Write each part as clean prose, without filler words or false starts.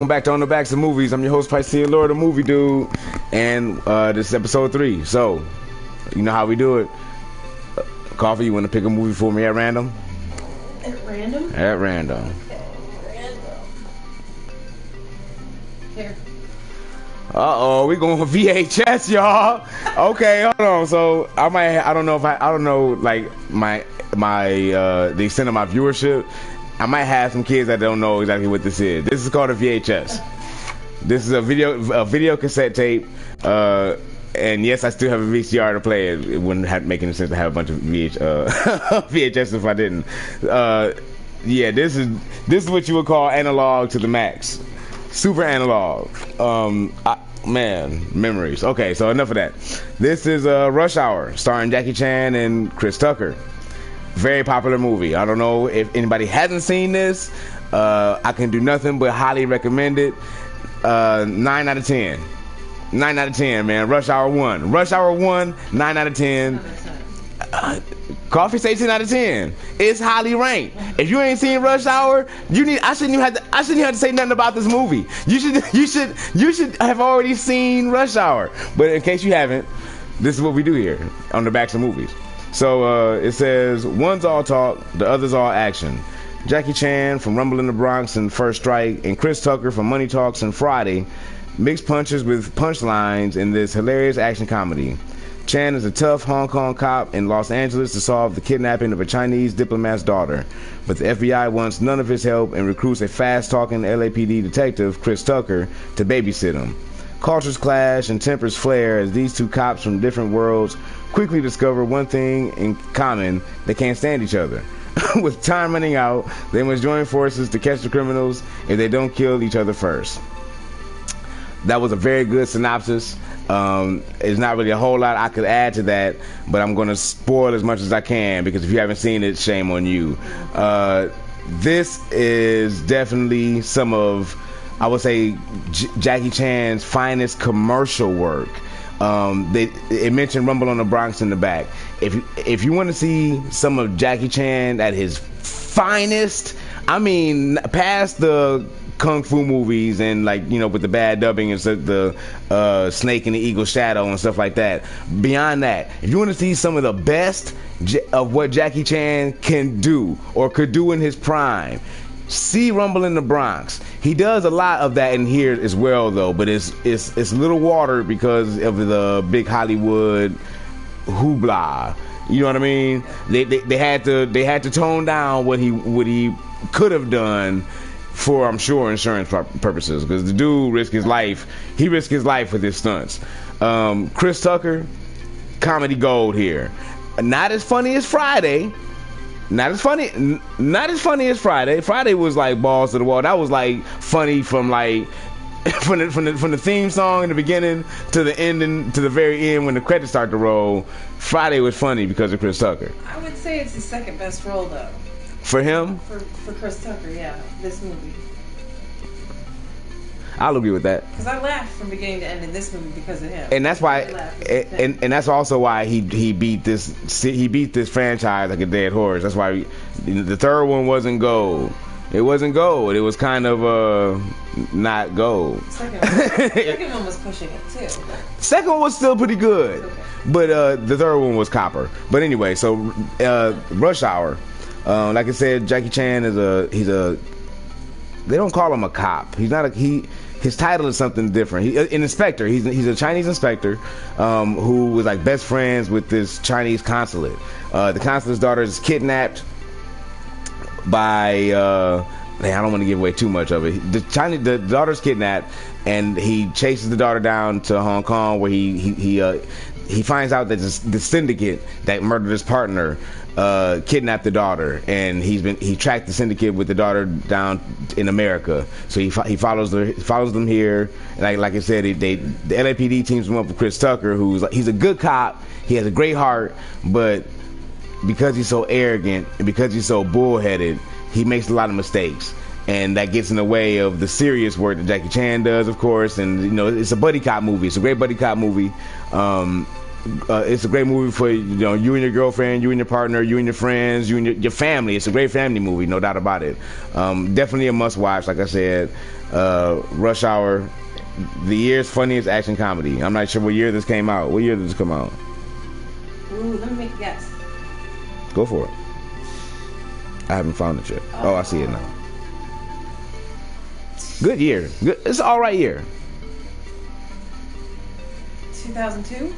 Welcome back to On the Backs of Movies. I'm your host, Piscean Lord, the movie dude, and this is episode 3. So, you know how we do it. Coffee, you want to pick a movie for me at random? At random? At random. Okay, random. Here. Uh-oh, we going for VHS, y'all. Okay, hold on. So, I don't know, like, the extent of my viewership. I might have some kids that don't know exactly what this is. This is called a VHS. This is a video cassette tape. And yes, I still have a VCR to play it. It wouldn't have make any sense to have a bunch of VHS if I didn't. Yeah, this is what you would call analog to the max. Super analog. Man, memories. Okay, so enough of that. This is Rush Hour, starring Jackie Chan and Chris Tucker. Very popular movie. I don't know if anybody hasn't seen this. I can do nothing but highly recommend it. 9 out of 10. 9 out of 10, man. Rush Hour 1. Rush Hour 1, 9 out of 10. Coffee say 10 out of 10. It's highly ranked. If you ain't seen Rush Hour, I shouldn't even have to say nothing about this movie. You should have already seen Rush Hour. But in case you haven't, this is what we do here on the Backs of Movies. So it says, one's all talk, the other's all action. Jackie Chan from Rumble in the Bronx and First Strike, and Chris Tucker from Money Talks and Friday mix punches with punchlines in this hilarious action comedy. Chan is a tough Hong Kong cop in Los Angeles to solve the kidnapping of a Chinese diplomat's daughter, but the FBI wants none of his help and recruits a fast-talking LAPD detective, Chris Tucker, to babysit him. Cultures clash and tempers flare as these two cops from different worlds quickly discover one thing in common: they can't stand each other. With time running out, they must join forces to catch the criminals if they don't kill each other first. That was a very good synopsis. There's not really a whole lot I could add to that, but I'm going to spoil as much as I can, because if you haven't seen it, shame on you. This is definitely some of, I would say, Jackie Chan's finest commercial work. It mentioned Rumble on the Bronx in the back. If you want to see some of Jackie Chan at his finest, I mean, past the kung fu movies and, like, you know, with the bad dubbing and stuff, the Snake and the Eagle's Shadow and stuff like that. Beyond that, if you want to see some of the best of what Jackie Chan can do or could do in his prime, see Rumble in the Bronx. He does a lot of that in here as well, though, but it's a little watered because of the big Hollywood hoopla. You know what I mean? They had to tone down what he could have done for, I'm sure, insurance purposes, because the dude risked his life. He risked his life with his stunts. Chris Tucker, comedy gold here. Not as funny as Friday. Not as funny as Friday. Friday was like balls to the wall. That was like funny from like from the theme song in the beginning to the ending, to the very end when the credits start to roll. Friday was funny because of Chris Tucker. I would say it's the second best role, though. For him? For Chris Tucker, yeah, this movie. I'll agree with that. Because I laughed from beginning to end in this movie because of him. And that's why, and that's also why he beat this franchise like a dead horse. That's why the third one wasn't gold. It wasn't gold. It was kind of not gold. Second one was pushing it too. Second one was still pretty good, okay. But the third one was copper. But anyway, so Rush Hour. Like I said, Jackie Chan is they don't call him a cop. He's not his title is something different. An inspector. He's a Chinese inspector who was like best friends with this Chinese consulate. The consulate's daughter is kidnapped by I don't want to give away too much of it. The daughter's kidnapped, and he chases the daughter down to Hong Kong, where he finds out that the syndicate that murdered his partner kidnapped the daughter, and he tracked the syndicate with the daughter down in America. So he follows them here. And like I said, the LAPD teams him up with Chris Tucker, he's a good cop. He has a great heart, but because he's so arrogant and because he's so bullheaded, he makes a lot of mistakes, and that gets in the way of the serious work that Jackie Chan does, of course. And you know, it's a buddy cop movie. It's a great buddy cop movie. it's a great movie for you and your girlfriend, you and your partner, you and your friends, you and your family. It's a great family movie, no doubt about it. Definitely a must watch. Like I said, Rush Hour, the year's funniest action comedy. I'm not sure what year this came out. What year did this come out? Ooh, let me make a guess. Go for it. I haven't found it yet. Oh, I see it now. Good year. Good. It's an all right year. 2002?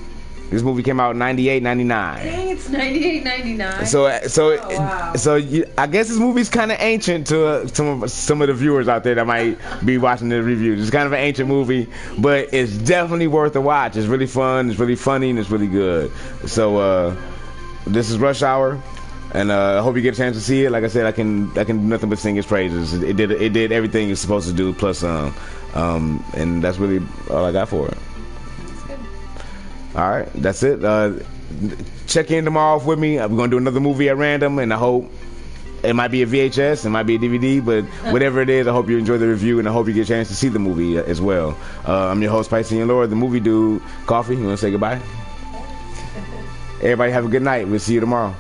This movie came out in 98, 99. Dang, it's 98, 99. I guess this movie's kind of ancient to some of the viewers out there that might be watching the review. It's kind of an ancient movie, but it's definitely worth a watch. It's really fun, it's really funny, and it's really good. So this is Rush Hour, and I hope you get a chance to see it. Like I said, I can do nothing but sing its praises. It did everything it's supposed to do, plus some, and that's really all I got for it. All right, that's it. Check in tomorrow with me. We're gonna do another movie at random, and I hope it might be a VHS, it might be a DVD, but whatever it is, I hope you enjoy the review, and I hope you get a chance to see the movie as well. I'm your host, Piscean Lord, the movie dude. Coffee, you wanna say goodbye? Everybody have a good night. We'll see you tomorrow.